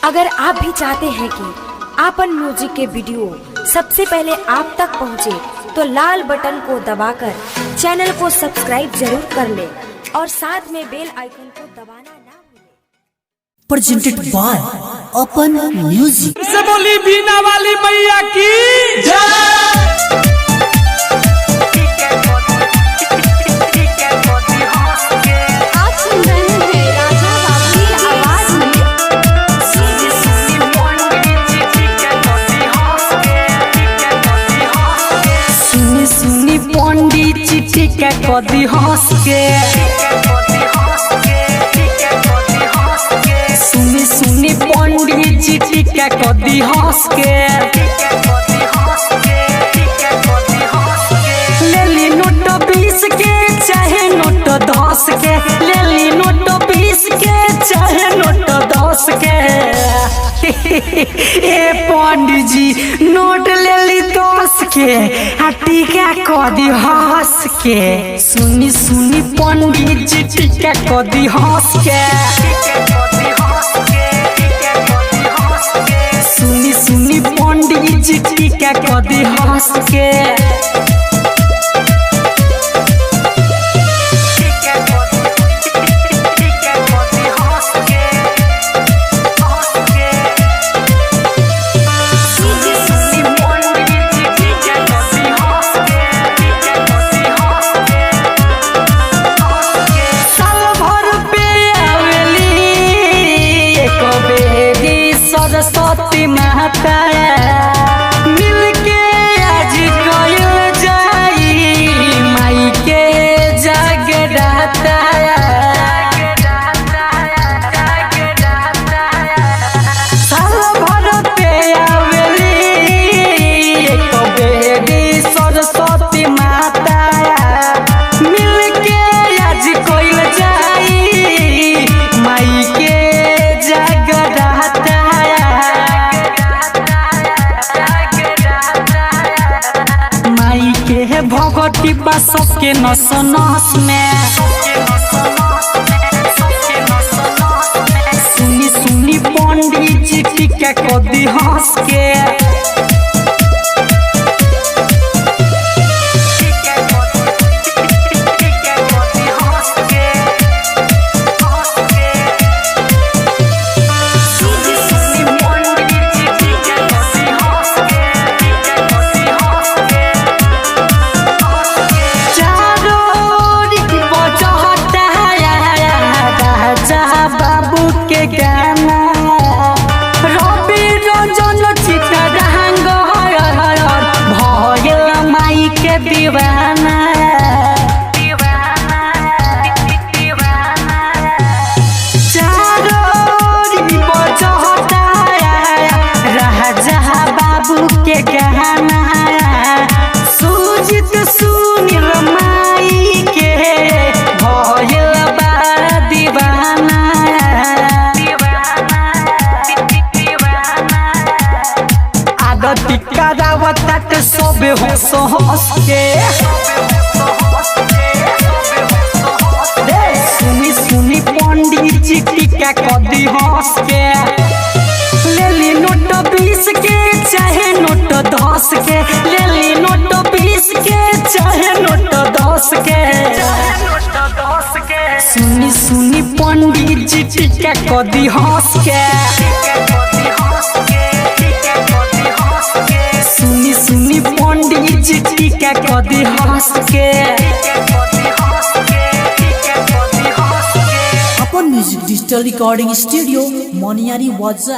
अगर आप भी चाहते हैं कि आपन म्यूजिक के वीडियो सबसे पहले आप तक पहुंचे, तो लाल बटन को दबाकर चैनल को सब्सक्राइब जरूर कर ले और साथ में बेल आइकन को दबाना ना भूलें। Presented by Open Music. से बोली बीना वाली मैया की जय। चिट्ठी कदी हंस के सुनी सुनी पंडित चिट्ठी कदी हंस के ले ली नोट 20 के चाहे नोट 10 के, ले ली नोट 20 के चाहे नोट 10 के। ए पंडित जी नोट ले ली 10 के आ टीका कदी हंस के। सुनी सुनी पंडित जी टीका कदी हंस के। सुनी सुनी पंडित जी टीका कदी हंस के। सरस्वती माता मिलके आज कइल जाई माई के जगराता। साल भर पे आवेली एक बेरी सरस्वती माता मिलके आज कइल जाई माई के जगराता। भगवती बा सबके नस नस में। सुनी सुनी पंडित जी टीका कदी हंस के। बाबू के गाना रवि रंजन चित्ररंग भयल माई के दीवाना। राजा बाबू के गाना सुजित सुनील माई के भयल दीवाना। टीका रावत सब हंस हंस के। सुनी सुनी पंडित जी टीका कदी हंस के। ले ली नोट 20 के चाहे नोट 10 के, ले ली नोट 20 के चाहे नोट 10 के। सुनी सुनी पंडित जी टीका कदी हंस के। सुनी सुनी पंडित जी टीका कदी हंस के। Open music digital recording studio मोनियारी वाजा।